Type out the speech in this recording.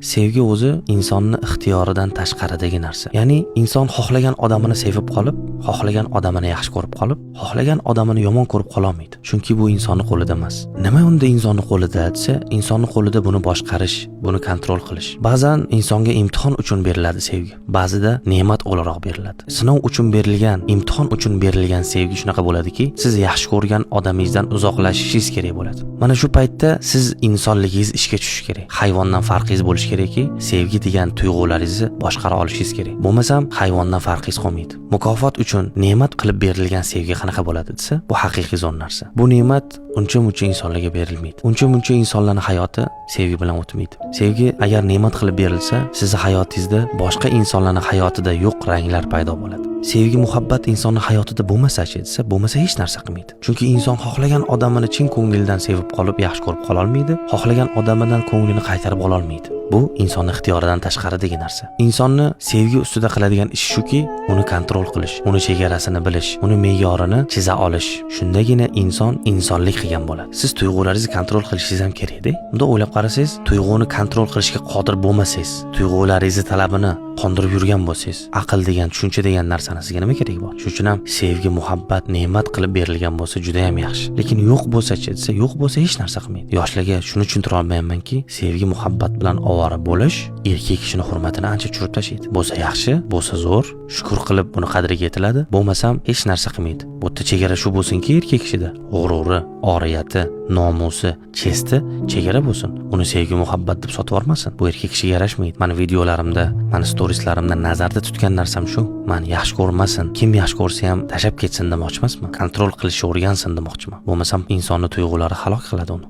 Sevgi o'zi insonni ixtiyoridan tashqaridagi narsa. Ya'ni inson xohlagan odamini sevib qolib, xohlagan odamini yaxshi ko'rib qolib, xohlagan odamini yomon ko'rib qololmaydi. Chunki bu insonning qo'lida emas. Nima unda insonning qo'lida desa, insonning qo'lida buni boshqarish, buni kontrol qilish. Ba'zan insonga imtihon uchun beriladi sevgi. Ba'zida ne'mat o'laroq beriladi. Sinov uchun berilgan, imtihon uchun berilgan sevgi shunaqa bo'ladiki, siz yaxshi ko'rgan odamingizdan uzoqlashishingiz kerak bo'ladi. Mana shu paytda siz insonligingiz ishga tushishi kerak. Hayvondan farqingiz bo'lishi kerakki, sevgi degan tuyg'ularingizni boshqara olishingiz kerak. Bo'lmasam hayvondan farqingiz qolmaydi. Mukofot uchun ne'mat qilib berilgan sevgi qanaqa bo'ladi desa, bu haqiqiy zo'r narsa. Bu ne'mat uncha-muncha insonlarga berilmaydi. Uncha-muncha insonlarning hayoti sevgi bilan o'tmaydi. Sevgi agar ne'mat qilib berilsa, sizning hayotingizda boshqa insonlarning hayotida yo'q ranglar paydo bo'ladi. Sevgi, muhabbat insonning hayotida bo'lmasa-chi desa, bo'lmasa hech narsa qilmaydi. Chunki inson xohlagan odamini chin ko'ngildan sevib qolib, yaxshi ko'rib qola olmaydi, xohlagan odamidan ko'nglini qaytarib ola olmaydi. Bu insonning ixtiyoridan tashqaridagi narsa. Insonni sevgi ustida qiladigan ish shuki, uni kontrol qilish, uni chegarasini bilish, uni me'yorini chiza olish. Shundagina inson insonlik qilgan bo'ladi. Siz tuyg'ularingizni kontrol qilishingiz ham kerak-da. Unda o'ylab qarasangiz, tuyg'uni kontrol qilishga qodir bo'lmasangiz, tuyg'ularingizni talabini qondirib yurgan bo'lsangiz, aql degan, tushuncha degan narsani sizga nima kerak bor? Shuning uchun ham sevgi, muhabbat ne'mat qilib berilgan bo'lsa juda ham yaxshi. Lekin yo'q bo'lsa-chi desa, yo'q bo'lsa hech narsa qilmaydi. Yoshlarga shuni tushuntira olmaymanki, sevgi, muhabbat bilan ovora bo'lish erkak kishining hurmatini ancha tushirib tashlaydi. Bo'lsa yaxshi, bo'lsa zo'r, shukr qilib buni qadriga yetiladi. Bo'lmasam hech narsa qilmaydi. Bu yerda chegara shu bo'lsinki, erkak kishida g'ururi, oriyati, nomusi, chesti chegara bo'lsin. Uni sevgi, muhabbat deb sotib olmasin. Bu erkak kishiga yarashmaydi. Meni videolarimda, meni storieslarimda nazarda tutgan narsam shu. Men yaxshi ko'rmasin, kim yaxshi ko'rsa ham tashab ketsin demoqchi emasman. Kontrol qilishni o'rgansin demoqchiman. Bo'lmasam insonning tuyg'ulari halok qiladi uni.